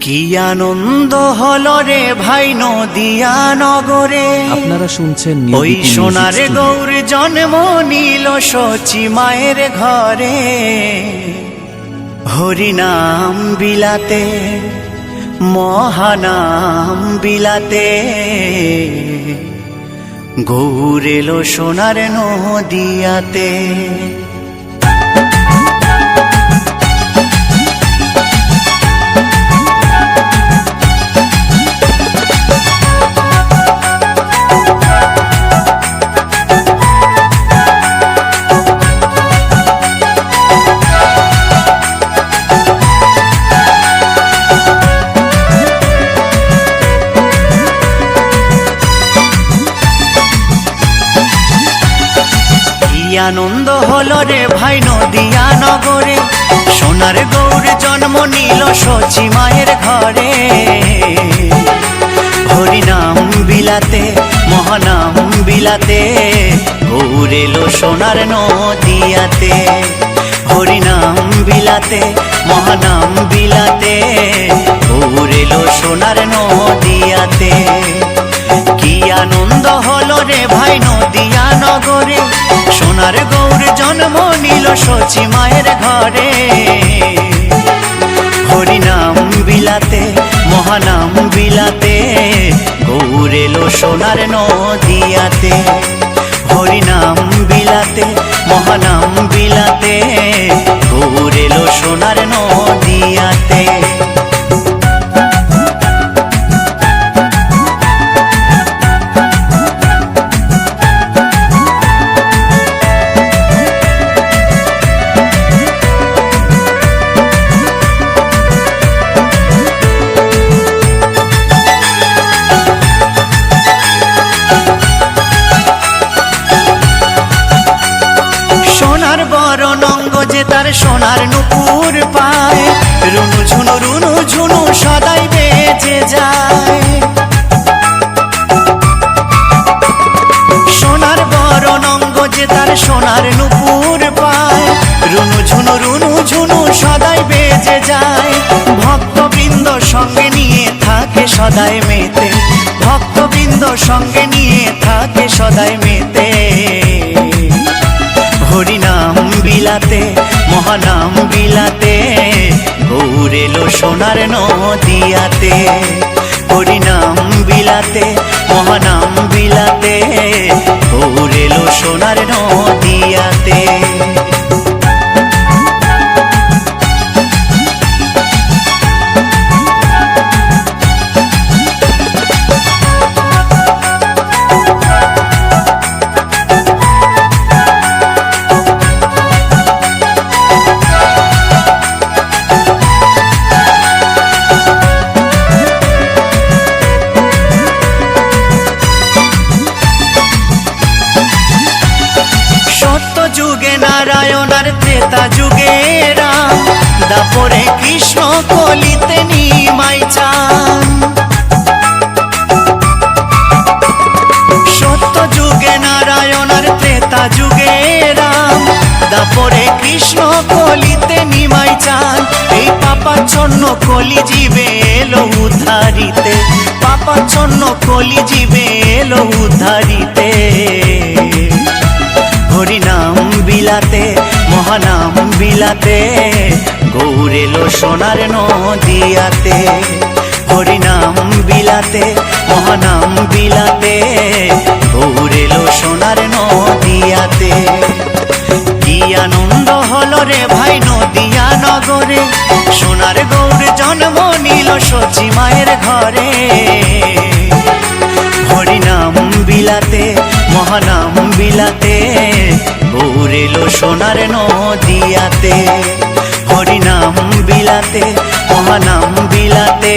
কি আনন্দ হলো রে ভাই নদিয়া নগরে। আপনারা শুনছেন ওই সোনার গৌর জন্ম নিল সচি মায়ের ঘরে। হরিনাম বিলাতে মহানাম বিলাতে গৌর এলো সোনার নদিয়াতে। আনন্দ হলো রে ভাই নদিয়া নগরে। সোনার গৌর জন্ম নিল সচি মায়ের ঘরে। হরিনাম বিলাতে মহানাম বিলাতে গৌর এলো সোনার নদিয়াতে। হরিনাম বিলাতে মহানাম বিলাতে গৌর এলো সোনার নদিয়াতে। কি আনন্দ হলো রে ভাই নদিয়া নগরে। সোনার গৌর জন্ম নিল সচি মায়ের ঘরে। হরিনাম বিলাতে মহানাম বিলাতে গৌর এলো সোনার নদিয়াতে। হরিনাম বিলাতে মহানাম বিলাতে গৌর এলো সোনার নদিয়াতে। তার সোনার নুপুর পায় রুনু ঝুনু সদাই বেজে যায়। সোনার বরণ অঙ্গ যে তার সোনার নুপুর পায় রুনু ঝুনু সদাই বেজে যায়। ভক্তবৃন্দ সঙ্গে নিয়ে থাকে সদাই মেতে। ভক্তবৃন্দ সঙ্গে নিয়ে থাকে সদাই মেতে। হরিনাম বিলাতে মহানাম বিলাতে গৌর এলো সোনার নদিয়াতে। হরিনাম বিলাতে মহানাম বিলাতে গৌর এলো সোনার নদিয়াতে। যুগে নারায়ণ আর ত্রেতা যুগে রাম। দাপরে কৃষ্ণ কলিতে নিমাই চান। সত্য যুগে নারায়ণ আর ত্রেতা যুগে রাম। দাপরে কৃষ্ণ কলিতে নিমাই চান। এই পাপাচ্ছন্ন কলি জীবে এলো উদ্ধারিতে। পাপাচ্ছন্ন কলি জীবে এলো উদ্ধারিতে। হরিনাম বিলাতে মহানাম বিলাতে গৌর এলো সোনার নদিয়াতে। হরিনাম বিলাতে মহানাম বিলাতে গৌর এলো সোনার নদিয়াতে। কি আনন্দ হলো রে ভাই নদিয়া নগরে। সোনার গৌর জন্ম নিল সচি মায়ের ঘরে। হরিনাম বিলাতে মহানাম বিলাতে গৌর এলো সোনার নদিয়াতে। হরিনাম বিলাতে মহানাম বিলাতে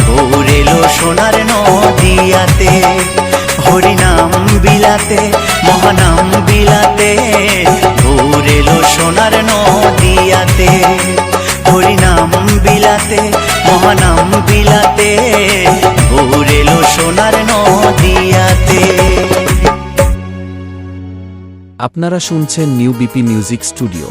গৌর এলো সোনার নদিয়াতে। হরিনাম বিলাতে মহানাম বিলাতে গৌর এলো সোনার নদিয়াতে। হরিনাম বিলাতে মহানাম বিলাতে গৌর এলো সোনার নদিয়াতে। আপনারা শুনছেন নিউ বিপি মিউজিক স্টুডিও।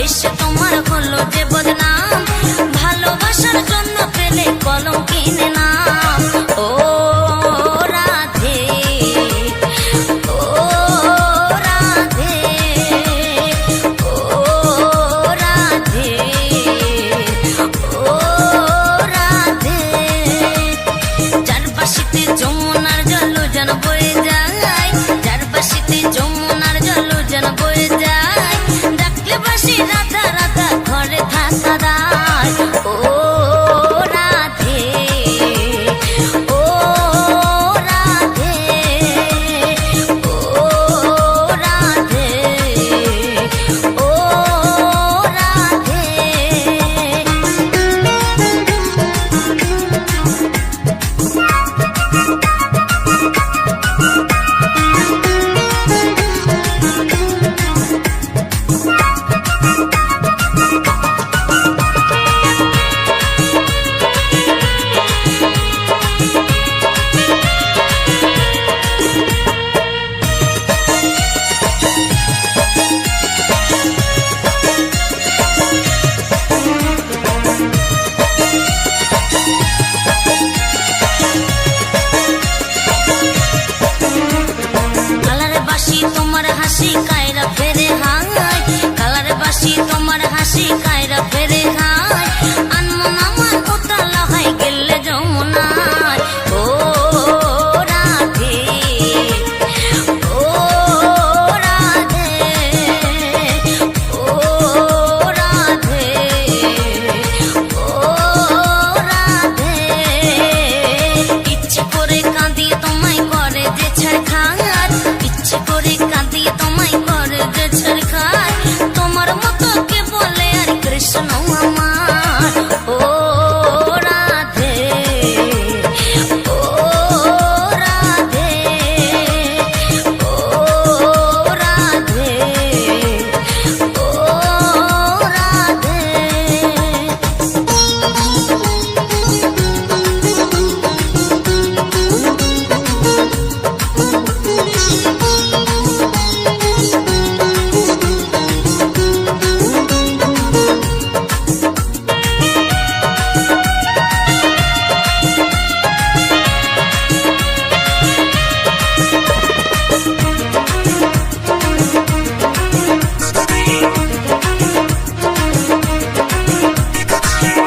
হেসে তোমার হলো যে বদনাম, ভালোবাসার জন্য পেলে কলম কিনে নাম। ও রাধে, ও রাধে, ও রাধে, ও রাধে। যার বাসিতে যমুনার জল যেন বয়ে যায়, যার বাসিতে যমুনার জল যেন বয়ে যায়, ডাকলে বাসি রাধা রাধা ঘরে থাকা দায়। ও রাধে, ও রাধে, ও রাধে, ও রাধে। কালারে বাসি তোমার হাসি কায়রা ফেরে হায়, কালারে বাসি তোমার হাসি কায়রা ফেরে হায়, আনমন আমার উতালা হয় গেলে যমুনায়। ও রাধে, ও রাধে, ও রাধে, ও রাধে। ইচ্ছে করে কাঁদিয়ে তোমায় করে যে ছাড়খার, ইচ্ছে করে কাঁদিয়ে তোমায় করে যে ছাড়খার, তোমার মতো কে বলে আর কৃষ্ণ আমার। ও রাধে, ও রাধে, ও রাধে, ও রাধে।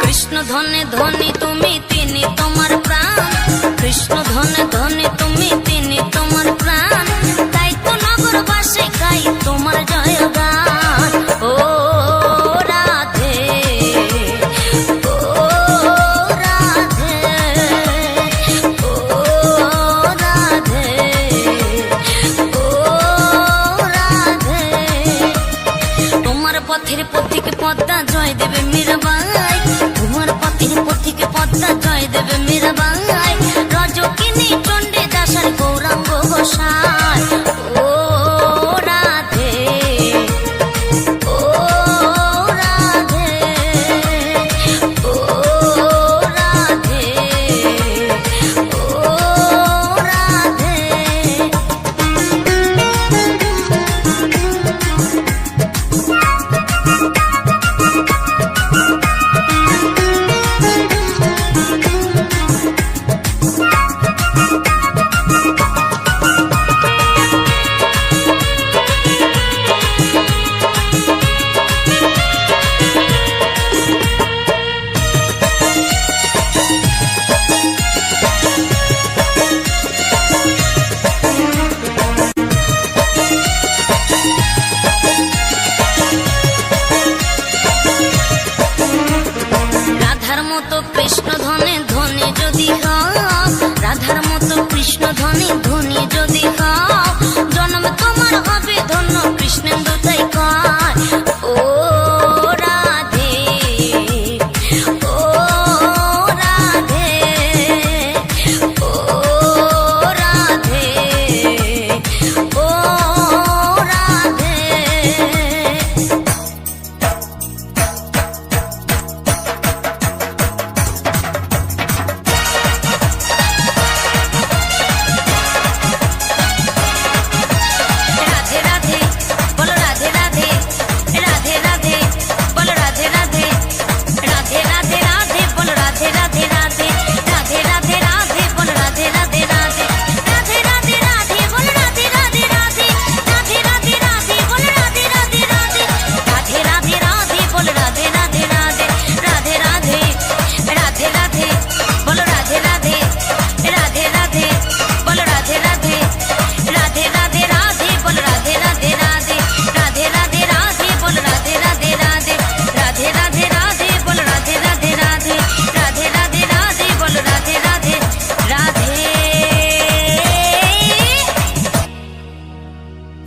কৃষ্ণ ধনে ধনে তুমি তিনি তোমার প্রাণ, কৃষ্ণ ধনে ধনে তুমি তিনি তোমার প্রাণ, তাই তো নগর বাসে গাই তোমার জয়গান। ও রাধে, ও রাধে, ও রাধে, ও রাধে। তোমার পথের পথিকে পদ্মা জয় দেবে মীরাবাই, তোমার পথের পথিকে পদ্মা জয় দেবে মীরাবাই, রজকিনী চণ্ডী দাসার গৌরাঙ্গ গোসাই। ও রাধে, ও রাধে, ও রাধে, ও রাধে।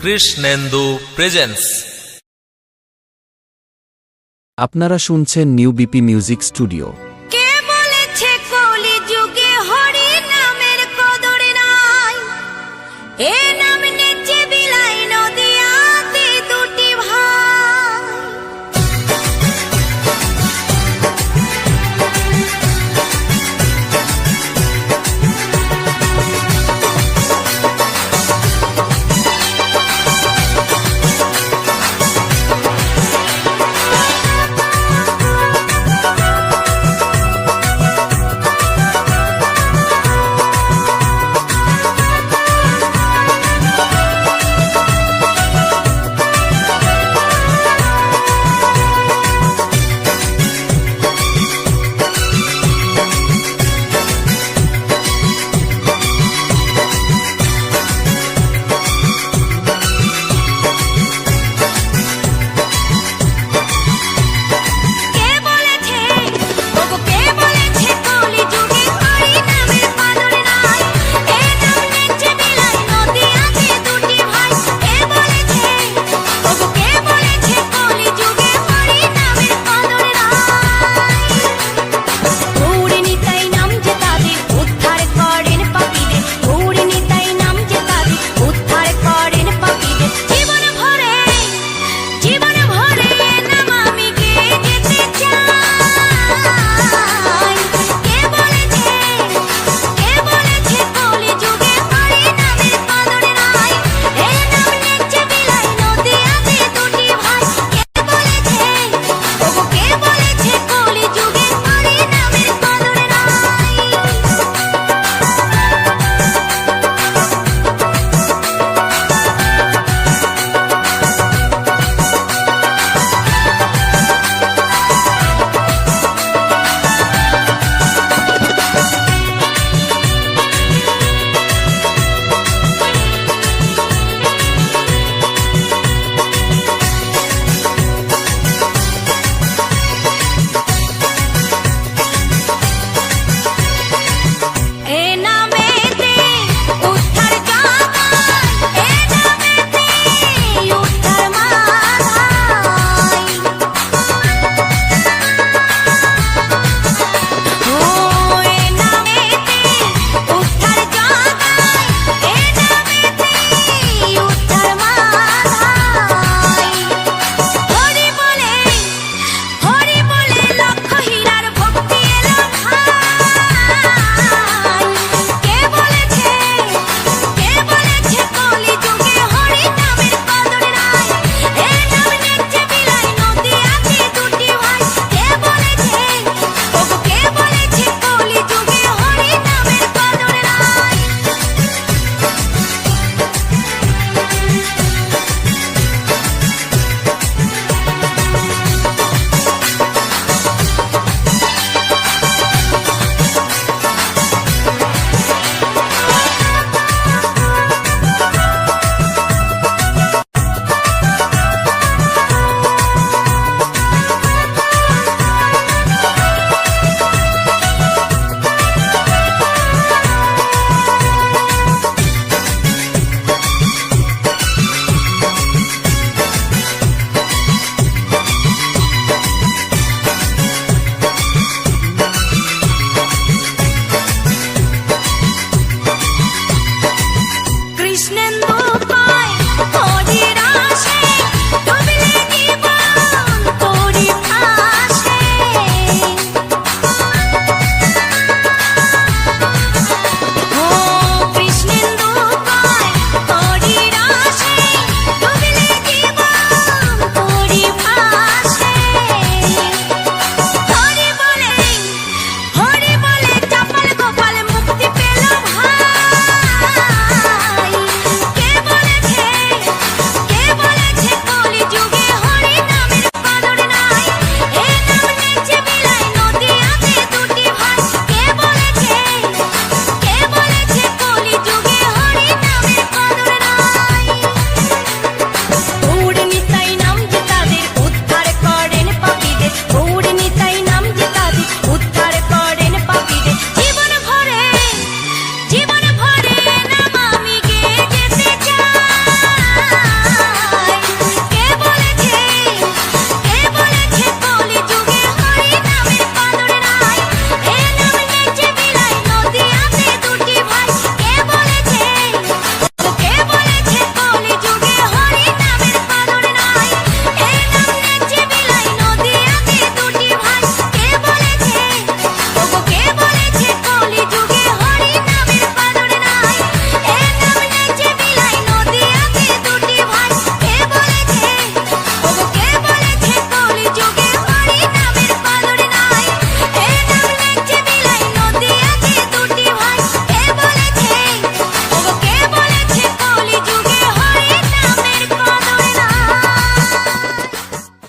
কৃষ্ণেন্দু প্রেজেন্স। আপনারা শুনছেন নিউ বিপি মিউজিক স্টুডিও। কে বলেছে কলি যুগে হরি নামের কদর নাই? এ নাম নেচে বিলাই নদিয়াতে দুটি ভাই।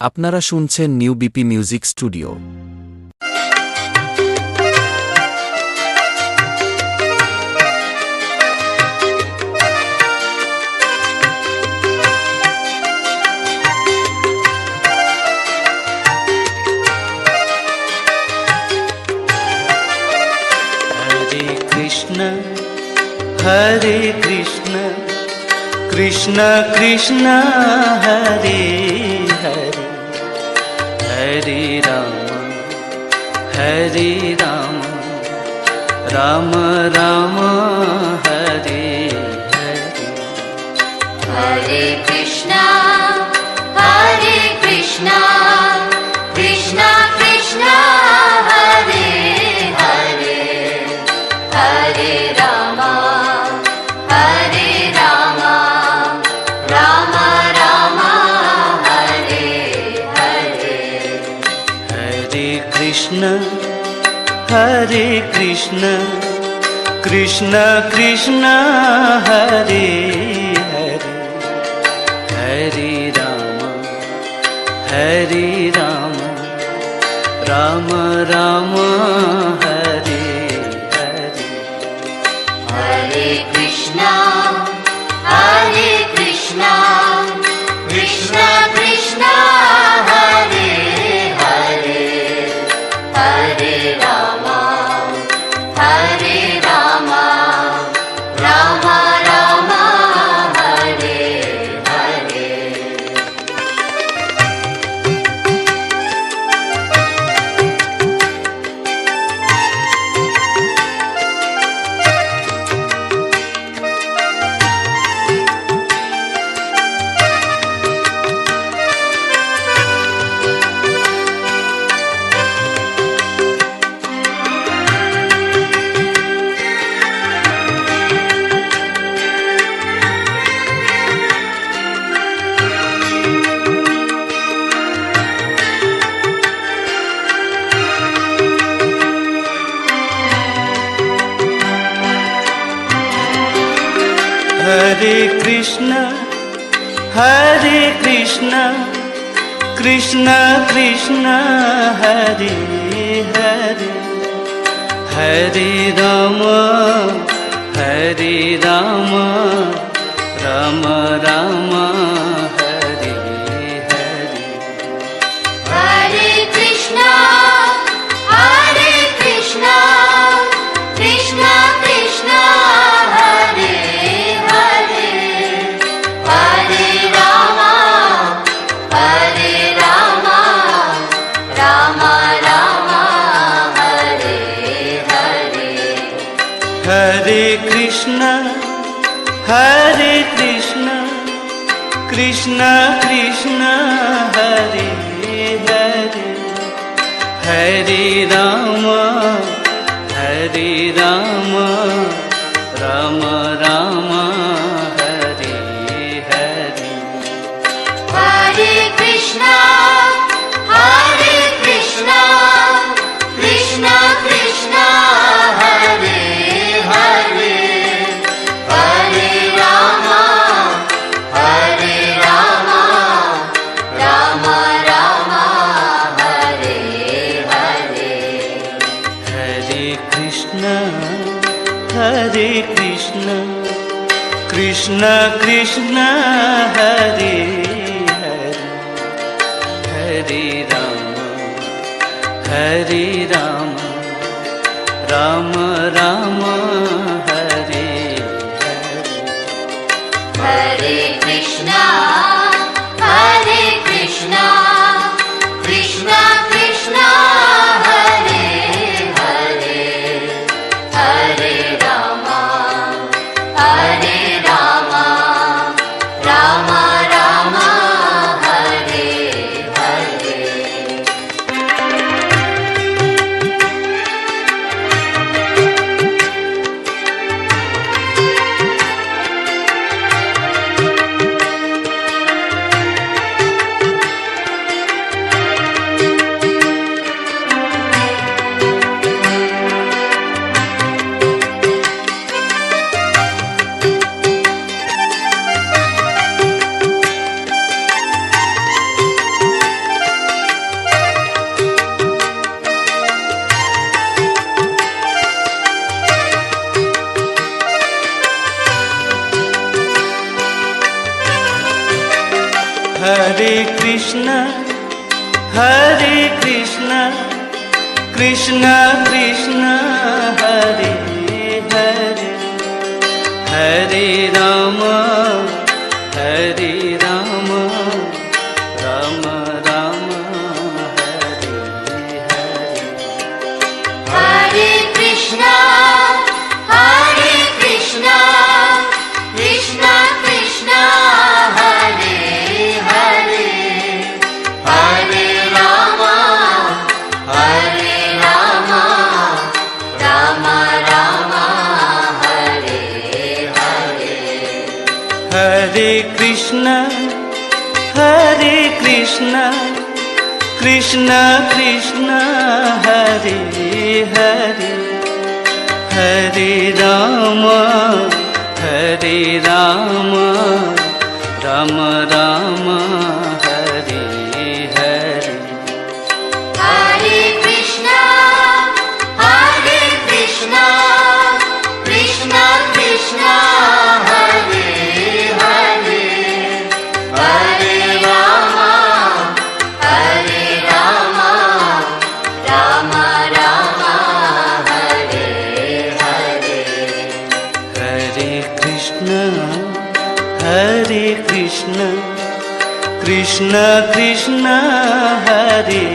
আপনারা শুনছেন নিউ বিপি মিউজিক স্টুডিও। हरे कृष्ण कृष्ण कृष्ण हरे हरे हरे राम राम राम हरे हरे हरे कृष्णा कृष्णा कृष्णा हरे हरे हरे राम राम राम हरे हरे हरे कृष्ण कृष्ण कृष्ण हरे हरे हरे राम राम राम हरे हरे हरे कृष्णा कृष्णा कृष्णा हरे हरे हरे राम राम राम हरे हरे हरे कृष्ण कृष्ण कृष्ण हरे हरे हरे राम राम राम हरे हरे हरे कृष्णा कृष्णा कृष्णा हरे हरे हरे राम राम राम हरे हरे हरे कृष्ण कृष्ण कृष्ण हरे हरे हरे राम राम राम हरे हरे हरे कृष्णा कृष्णा कृष्णा हरे हरे हरे राम राम राम हरे हरे हरे कृष्ण कृष्ण कृष्ण हरे हरे हरे राम राम राम हरे हरे हरे कृष्णा कृष्णा कृष्णा हरे हरे हरे राम राम राम हरे हरे কৃষ্ণ হরে কৃষ্ণ কৃষ্ণ কৃষ্ণ হরে হরে হরে রাম হরে Ram Ram Ram Hare Hare Hare Krishna, Hare Krishna, Krishna Krishna, Hare Hare, Hare Rama, Hare Rama, Rama Rama, Hare Hare. हरे Krishna Krishna Krishna Hare Hare Hare Ram Ram Ram Hare Hare Hare Krishna, Hare Krishna, Krishna Krishna, Hare Hare, Hare Rama, Hare Rama, Rama Rama, Hare Hare. हरे Krishna Krishna Krishna Hare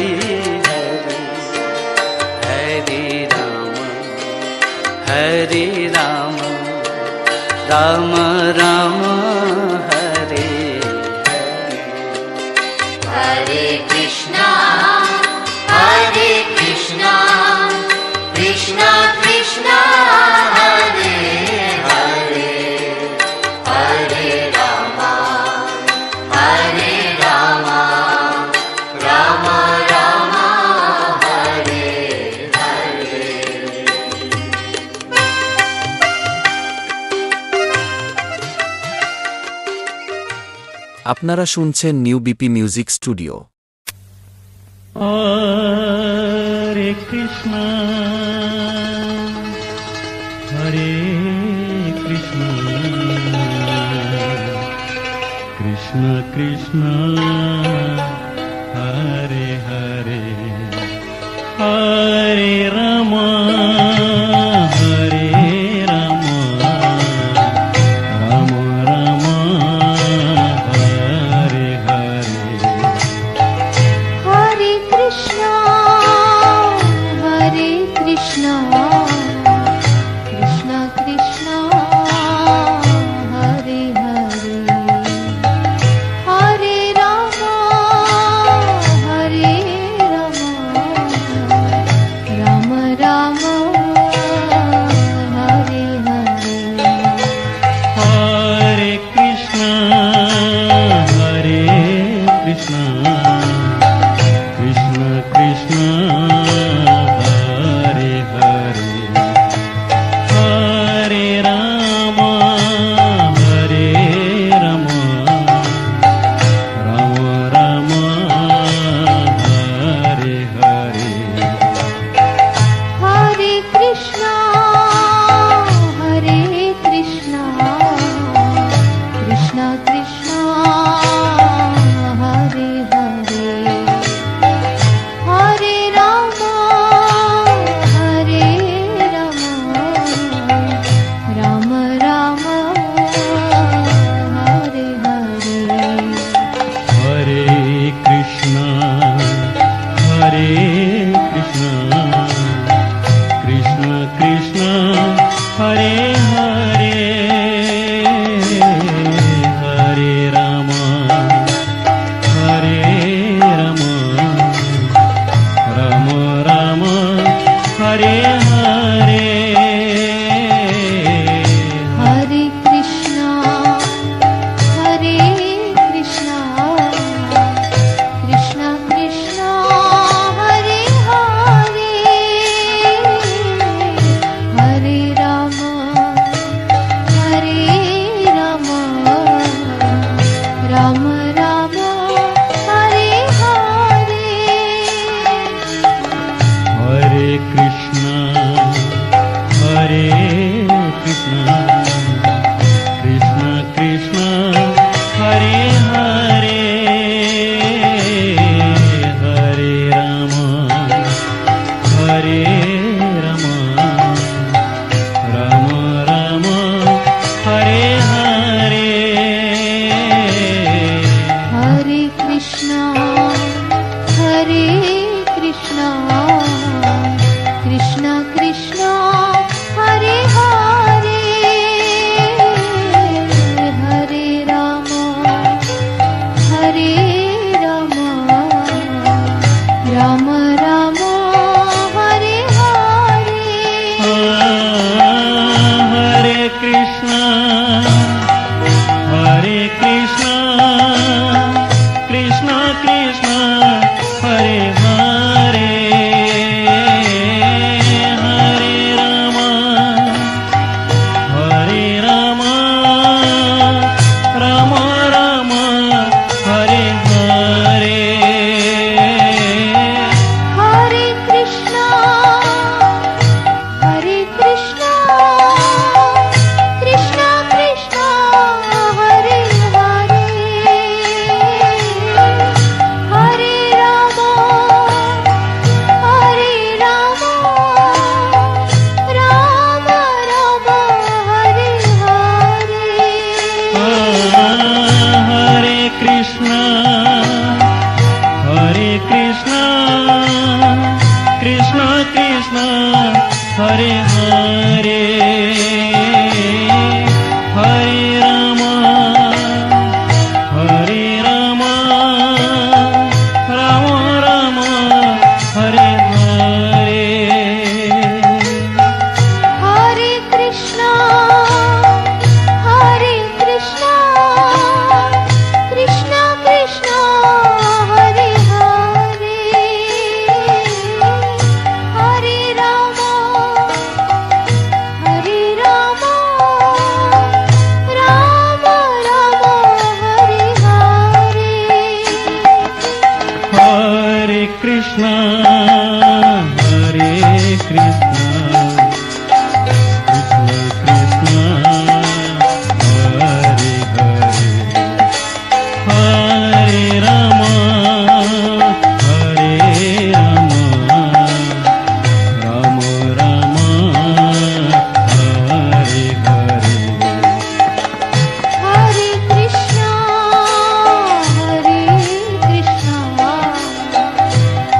Hare Hare Ram Ram Ram Hare Hare Hare Krishna, Hare Krishna, Krishna Krishna, Hare Hare, Hare Rama, Hare Rama, Rama Rama, Hare Hare. আপনারা শুনছেন new BP music studio. हरे कृष्णा हरे कृष्णा कृष्ण कृष्ण हरे हरे हरे राम हरे Ram Ram Ram Hare Hare Hare Krishna, Hare Krishna, Krishna Krishna, Hare Hare, Hare Rama, Hare Rama, Rama Rama, Hare Hare. Hare Krishna, Krishna Krishna, Hare Hare, Hare Rama, Hare Rama, Rama Rama, Hare Hare. Hare Krishna, Hare Krishna, Krishna Krishna, Hare Hare, Hare Rama, Hare Rama, Rama Rama, Hare Hare. Hare Krishna, Krishna Krishna, Hare Hare, Hare Rama, Hare Rama, Rama Rama, Hare Hare. Hare Krishna, Hare Krishna, Krishna Krishna, Hare Hare, Hare Rama, Hare Rama, Rama Rama, Hare Hare. Hare Krishna, Krishna Krishna, Hare Hare, Hare Hare Hare Ram Ram Ram Hare Hare Hare Krishna Krishna Krishna Hare Hare Hare Ram Ram Ram Hare Hare Hare Krishna Krishna Krishna Hare Hare Hare Ram Ram Ram Hare Hare Hare Krishna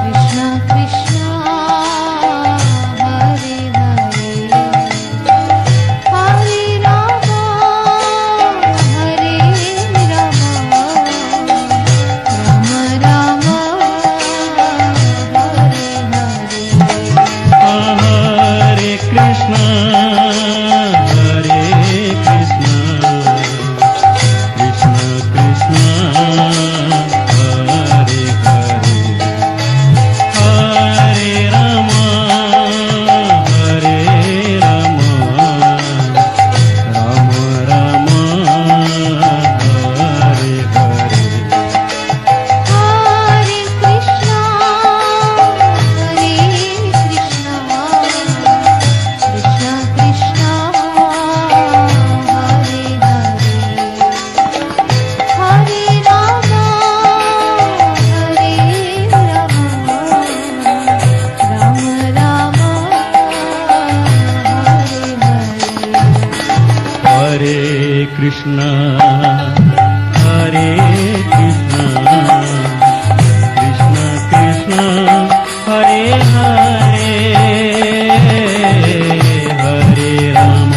Krishna Krishna Hare Hare Hare Ram Ram Hare Hare Hare Krishna Krishna Krishna Hare Hare Hare Ram Ram Ram Hare Hare Hare Krishna Krishna Krishna Hare Hare Hare Ram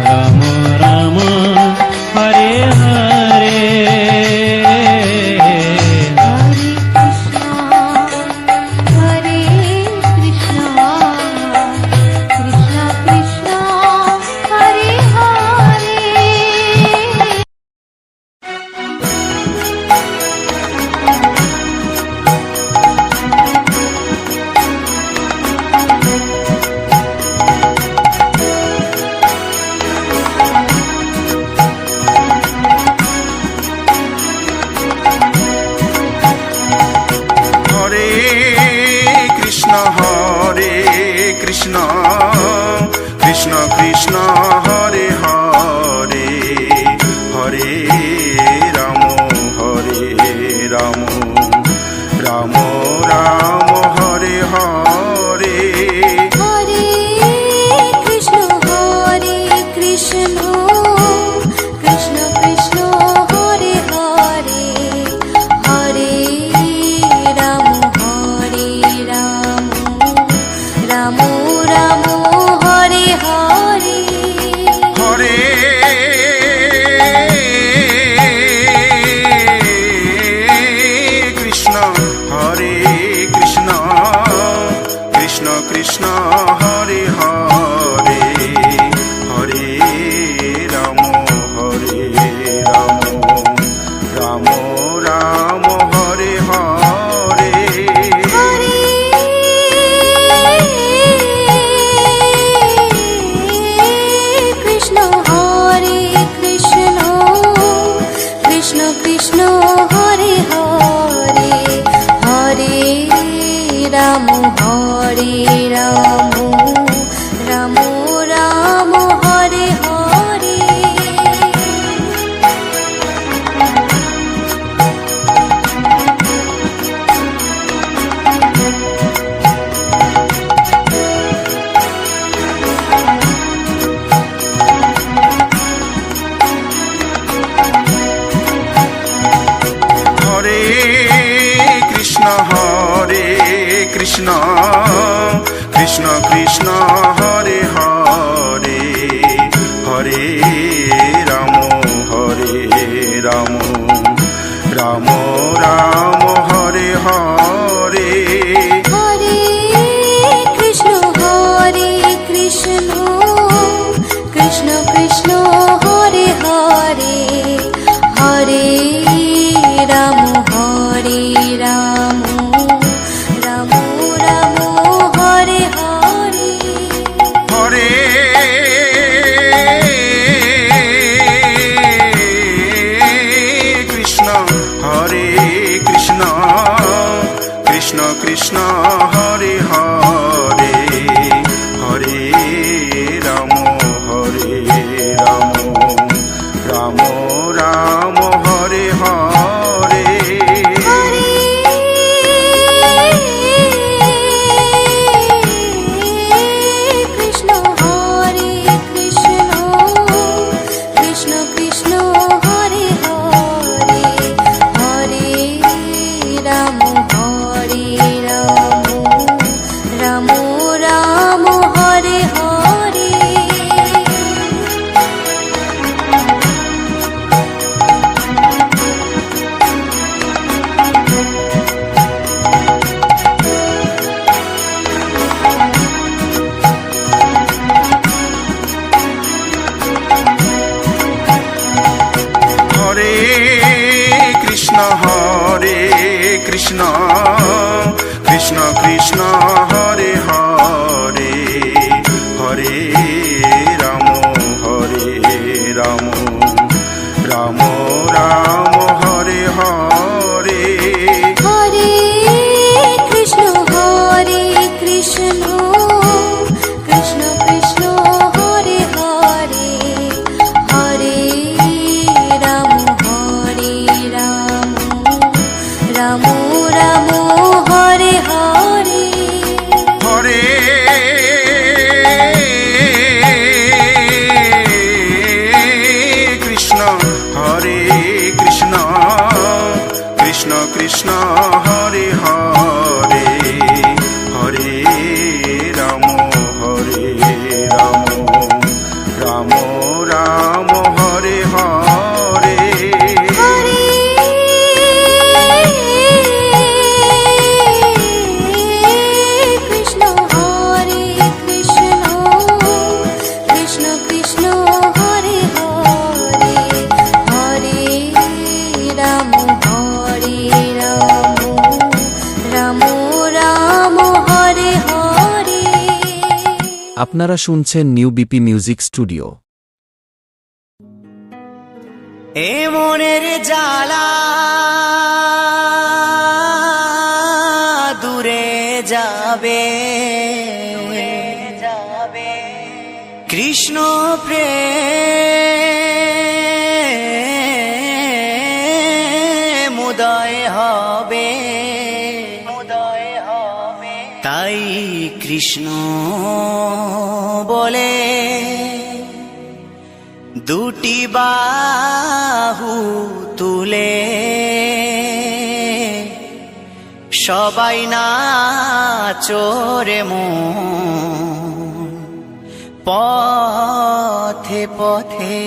Ram Ram Hare Hare Hare Krishna Krishna Krishna Hare Hare Hare Ram Ram Ram Hare Hare Hare Krishna Krishna Krishna Hare Hare Hare Krishna Krishna Krishna Hare Hare Hare Ram Ram Ram Hare Hare Hare Krishna Krishna Krishna Hare Hare Hare Ram Ram Ram Hare Hare Hare Krishna Krishna Hare Hare Hare Ram Ram Ram Hare Hare Krishna Krishna Hare Hare Hare Ram Ram Ram Hare Hare Hare Krishna Krishna হরে কৃষ্ণ কৃষ্ণ কৃষ্ণ হরে হরে হরে রাম রাম রাম রাম হরে হরে হরে কৃষ্ণ কৃষ্ণ কৃষ্ণ হরে হরে হরে রাম রাম রাম রাম হরে হরে হরে কৃষ্ণ কৃষ্ণ কৃষ্ণ হরে হরে হরে রাম রাম রাম রাম হরে হরে হরে কৃষ্ণ কৃষ্ণ কৃষ্ণ হরে হরে হরে রাম রাম রাম হরে হরে হরে কৃষ্ণ কৃষ্ণ কৃষ্ণ হরে হরে হরে রাম রাম রাম রাম হরে হরে হরে কৃষ্ণ কৃষ্ণ কৃষ্ণ হরে হরে হরে রাম রাম রাম হরে হরে হরে কৃষ্ণ কৃষ্ণ কৃষ্ণ হরে হরে হরে রাম রাম রাম রাম হরে হরে হরে কৃষ্ণ কৃষ্ণ হরে হরে হরে রাম রাম রাম হরে হরে আপনারা শুনছেন new BP music studio. এ মনের জ্বালা দূরে যাবে কৃষ্ণ প্রেম উদয় হবে তাই কৃষ্ণ বলে দুটি বাহু তুলে সবাই নাচরে মন পথে পথে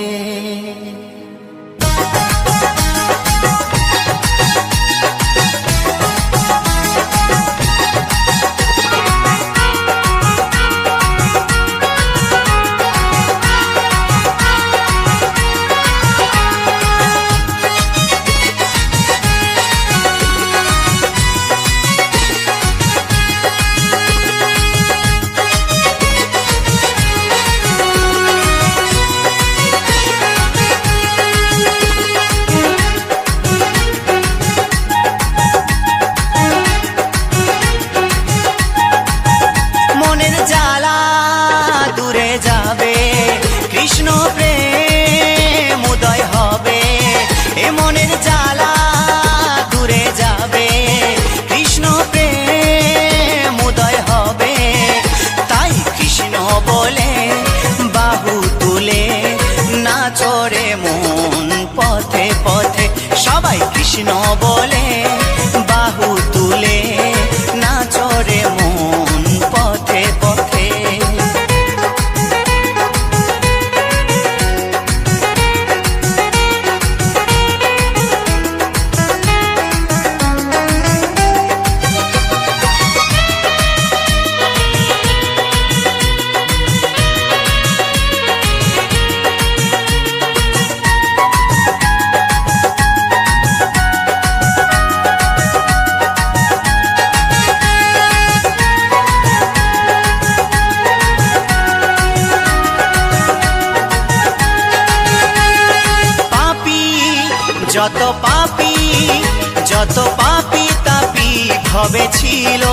ভবে ছিল,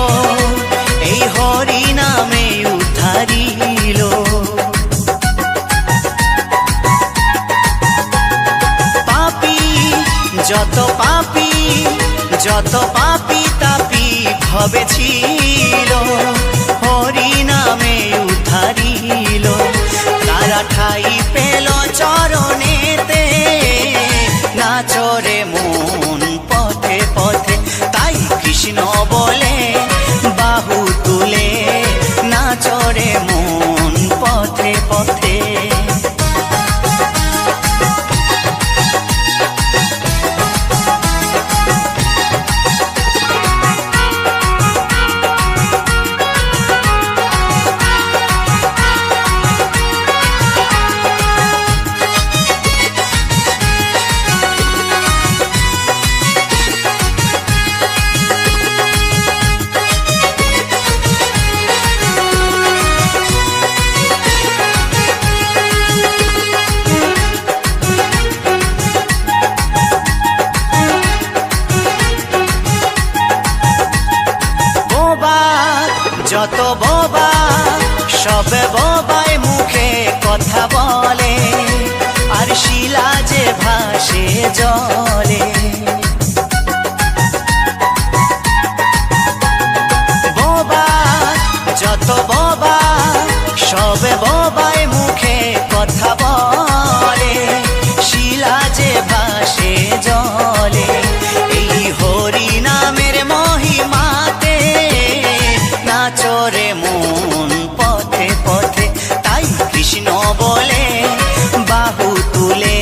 এই হরি নামে উদ্ধারিল। পাপী যত পাপী, যত পাপী তাপী ভবে ছিল, হরি নামে উদ্ধারিল। তারা ঠাই পেল চরণেতে, নাচরে মন পথে পথে। তাই কৃষ্ণ বলে বাহু তুলে, নাচরে মন পথে পথে। যত বোবা সব বোবায় মুখে কথা বলে, আর শিলা যে ভাসে জলে। বোবা যত বোবা সব বোবায় মুখে কথা বলে, শিলা যে ভাসে জলে। এই হরি নামের মহিমাতে, নাচরে মন পথে পথে। তাই কৃষ্ণ বলে বাহু তুলে,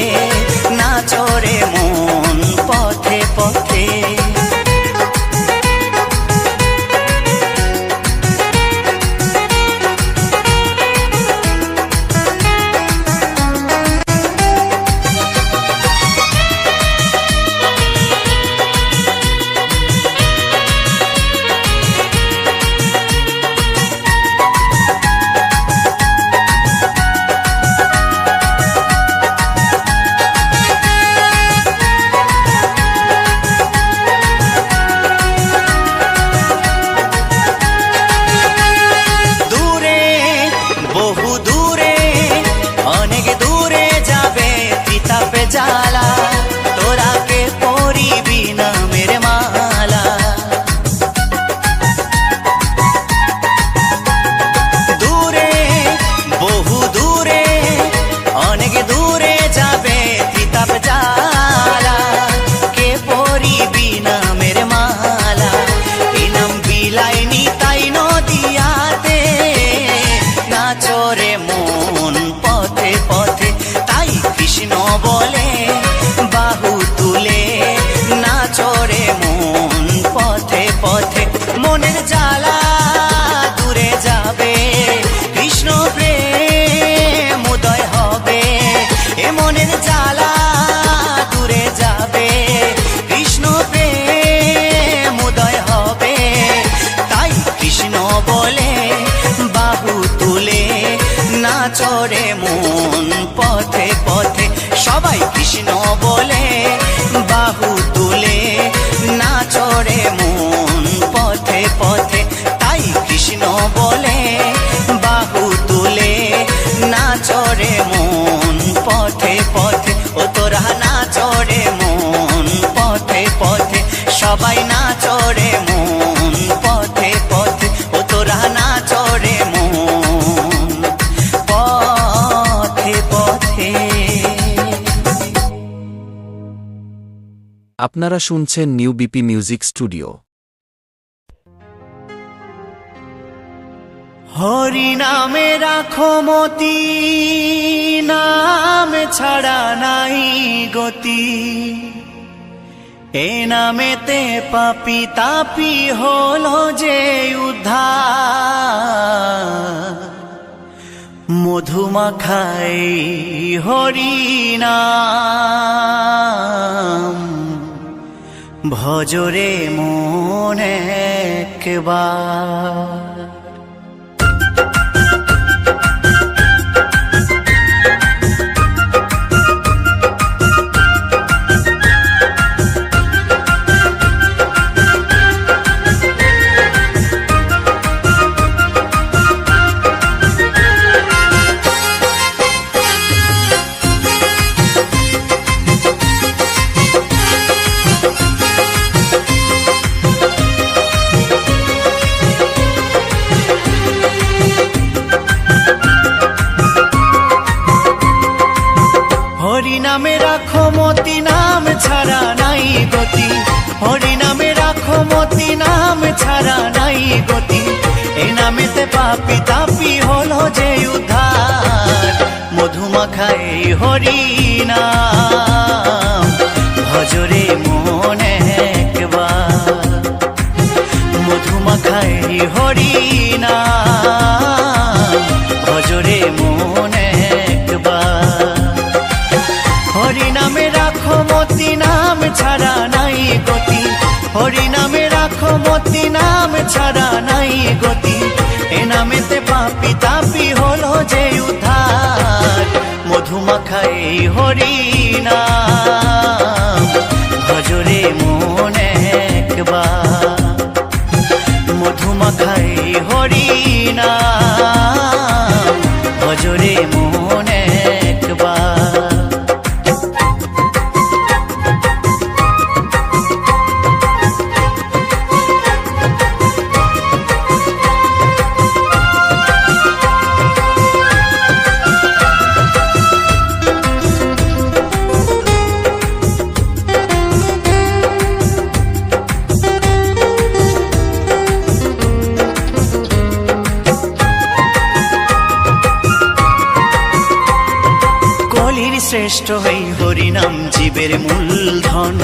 নাচরে মন পথে পথে। জ্বালা তোরা কে পরিবি নামের মালা। দূরে বহু দূরে, অনেক দূরে যাবে তিতাব জ্বালা, কে পরিবি নামের মালা। এই নাম বিলাইনি তাই নদিয়াতে, নাচরে মন পথে পথে। তাই কৃষ্ণ বলে বাহু তুলে, নাচরে মন পথে পথে। মনের জ্বালা দূরে যাবে, কৃষ্ণ প্রেম উদয় হবে। এ মনের জ্বালা দূরে যাবে, কৃষ্ণ প্রেম উদয় হবে। তাই কৃষ্ণ বলে বাহু তুলে, নাচরে মন পথে পথে। সবাই কৃষ্ণ বলে বাহু তুলে, নাচরে মন পথে পথে। তাই কৃষ্ণ বলে বাহু তুলে, নাচরে মন পথে পথে। ও তোরা নাচরে মন পথে পথে, সবাই নাচরে মন পথে পথে। ও তোরা নাচরে মন পথে পথে। আপনারা শুনছেন new BP music studio. Hari নামে রাখো মতি, নাম ছাড়া নাই গতি। এ নামেতে পাপি তাপি হলো যে উদ্ধার। মধুমাখাই হরি নাম, ভজরে মন একবার। হরি নামে রাখো মতি, নাম ছাড়া নাই গতি, এ নামেতে পাপি তাপি হলো যে উদ্ধার। মধুমাখাই হরি নাম, ভজরে মনে একবার। মধুমাখাই হরি নাম, ভজরে মনে একবার। হরি নামে রাখো মতি, নাম ছাড়া নাই গতি, হরি নামে রাখো মতি, নাম ছাড়া নাই গতি, এ নামেতে পাপি তাপি হলো যে উদ্ধার। মধুমাখাই হরি নাম, ভজরে মনে একবার। মধুমাখাই হরি নাম, ভজরে মনে একবার। শ্রেষ্ঠ হই হরিনাম জীবের মূলধন,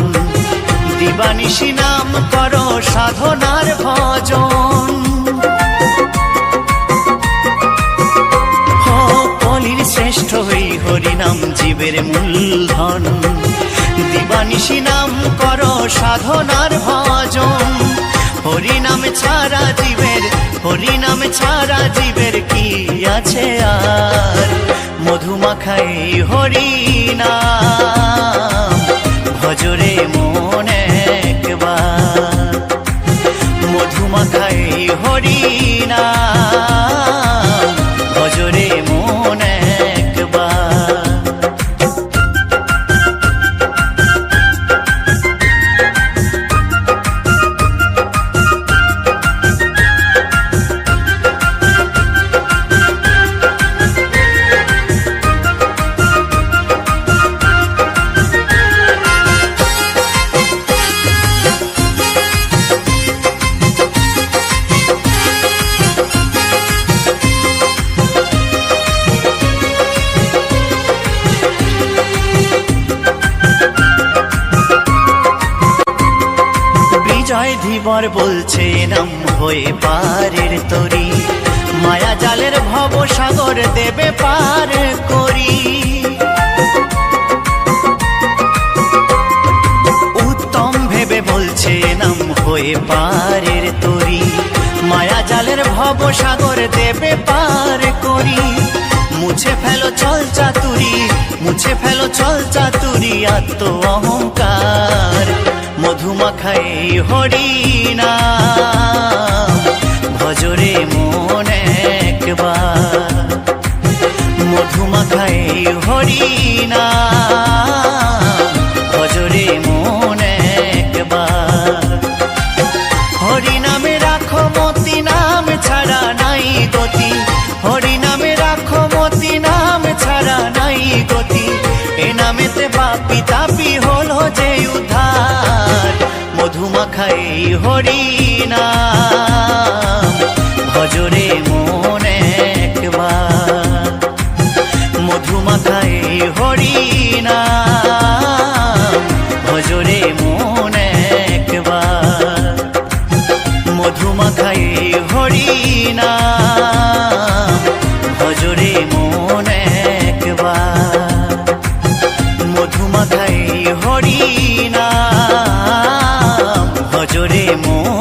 দিবানিশি নাম করো সাধনার ভজন। কলির শ্রেষ্ঠ হই হরিনাম জীবের মূলধন, দিবানিশি নাম করো সাধনার ভজন। হরিনাম ছাড়া জীবের, হরিনাম ছাড়া জীবের কি আছে আর। মধুমাখাই হরি নাম, ভজরে মনে একবার। মধুমাখাই হরি নাম, ভজরে মনে একবার। জয় ধীবর বলছে নাম হয়ে পারের তরি, মায়া জালের ভব সাগর দেবে পার করি। উত্তম ভেবে বলছে নাম হয়ে পারের তরি, মায়া জালের ভব সাগর দেবে পার করি। মুছে ফেলো চল চাতুরি, মুছে ফেলো চল চাতুরি আত্ম অহংকার। মধুমাখাই হরি নাম, ভজরে মনে একবার। মধুমাখাই হরি নাম, ভজরে মনে একবার। হরি নামে রাখো মতি, নাম ছাড়া নাই গতি, হরি নামে রাখো মতি, নাম ছাড়া নাই গতি, এ নামেতে পাপি তাপি হলো যে উদ্ধার। মধুমাখাই হরি নাম, ভজরে মনে একবার। মধুমাখাই হরি নাম, ভজরে মনে একবার। মধুমাখাই হরি নাম, ভজরে মনে একবার। মধুমাখাই হরি নাম, ভজরে মনে